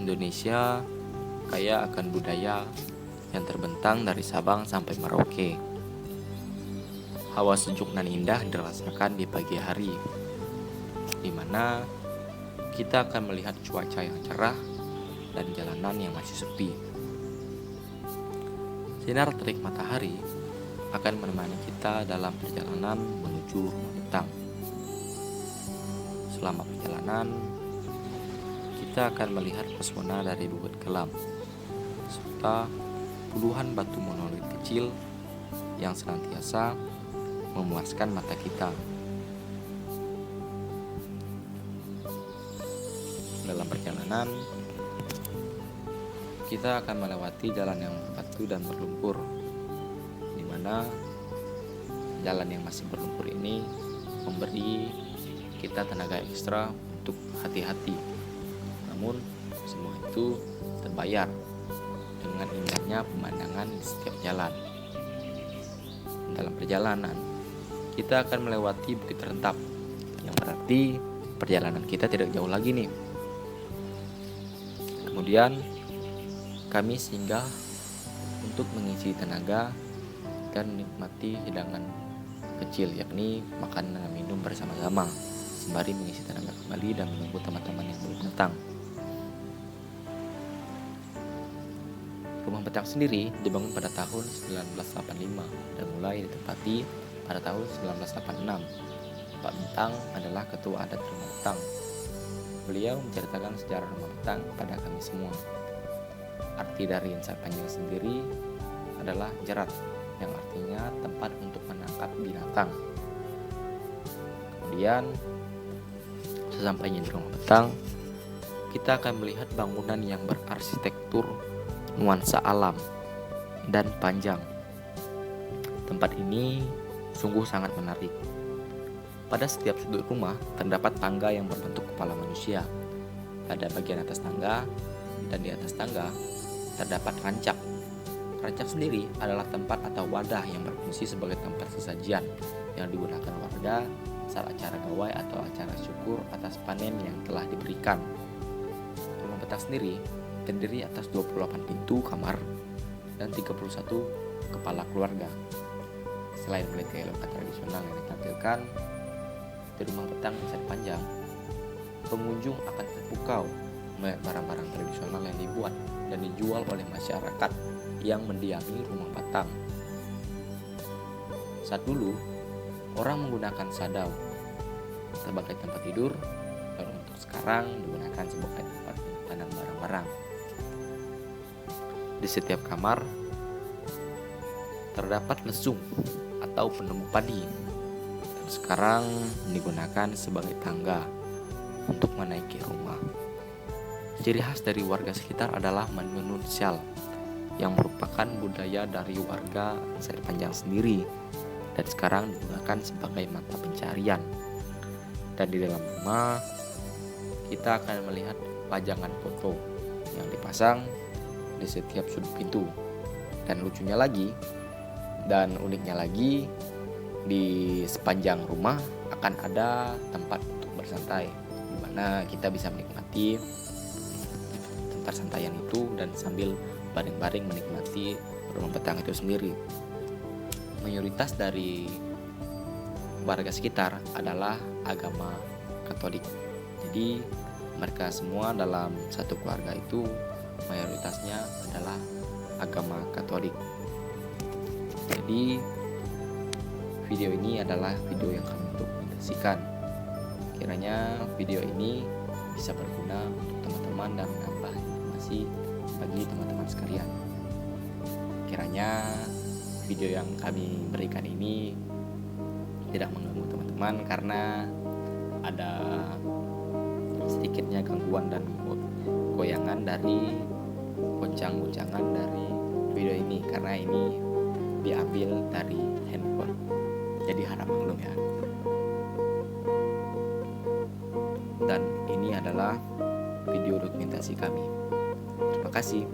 Indonesia kaya akan budaya yang terbentang dari Sabang sampai Merauke. Hawa sejuk dan indah dirasakan di pagi hari, di mana kita akan melihat cuaca yang cerah dan jalanan yang masih sepi. Sinar terik matahari akan menemani kita dalam perjalanan menuju rumah petang. Selama perjalanan, kita akan melihat pesona dari bukit kelam, serta puluhan batu monolit kecil yang senantiasa memuaskan mata kita. Dalam perjalanan, kita akan melewati jalan yang berbatu dan berlumpur, di mana jalan yang masih berlumpur ini memberi kita tenaga ekstra untuk hati-hati. Namun semua itu terbayar dengan indahnya pemandangan di setiap jalan. Dalam perjalanan, kita akan melewati Bukit Rentap, yang berarti perjalanan kita tidak jauh lagi nih. Kemudian kami singgah untuk mengisi tenaga dan menikmati hidangan kecil, yakni makan dan minum bersama-sama, sembari mengisi tenaga kembali dan menunggu teman-teman yang belum datang. Rumah petang sendiri dibangun pada tahun 1985 dan mulai ditempati pada tahun 1986. Pak Bentang adalah ketua adat rumah petang. Beliau menceritakan sejarah rumah petang pada kami semua. Arti dari Insar Panjang sendiri adalah jerat, yang artinya tempat untuk menangkap binatang. Kemudian sesampainya di rumah petang, kita akan melihat bangunan yang berarsitektur nuansa alam dan panjang. Tempat ini sungguh sangat menarik. Pada setiap sudut rumah terdapat tangga yang berbentuk kepala manusia. Pada bagian atas tangga dan di atas tangga terdapat rancak. Rancak sendiri adalah tempat atau wadah yang berfungsi sebagai tempat sesajian yang digunakan warga saat acara gawai atau acara syukur atas panen yang telah diberikan. Rumah petang sendiri terdiri atas 28 pintu kamar dan 31 kepala keluarga. Selain melihat gaya lokat tradisional yang ditampilkan di rumah petang Insar Panjang, pengunjung akan terpukau melihat barang-barang tradisional yang dibuat dan dijual oleh masyarakat yang mendiami rumah petang. Saat dulu, orang menggunakan sadau sebagai tempat tidur, dan untuk sekarang digunakan sebagai tempat penyimpanan barang-barang. Di setiap kamar terdapat lesung atau penemu padi, dan sekarang digunakan sebagai tangga untuk menaiki rumah. Ciri khas dari warga sekitar adalah menenun syal, yang merupakan budaya dari warga Insar Panjang sendiri, dan sekarang digunakan sebagai mata pencarian. Dan di dalam rumah kita akan melihat pajangan foto yang dipasang di setiap sudut pintu. Dan lucunya lagi dan uniknya lagi, di sepanjang rumah akan ada tempat untuk bersantai, di mana kita bisa menikmati tempat santaian itu dan sambil baring-baring menikmati rumah petang itu sendiri. Mayoritas dari warga sekitar adalah agama Katolik. Jadi mereka semua dalam satu keluarga itu mayoritasnya adalah agama Katolik. Jadi video ini adalah video yang kami dokumentasikan. Kiranya video ini bisa berguna untuk teman-teman dan menambah informasi bagi teman-teman sekalian. Kiranya video yang kami berikan ini tidak mengganggu teman-teman karena ada sedikitnya gangguan dan goyangan dari goncang-goncangan dari video ini, karena ini diambil dari handphone, jadi harap maklum ya. Dan ini adalah video dokumentasi kami. Terima kasih.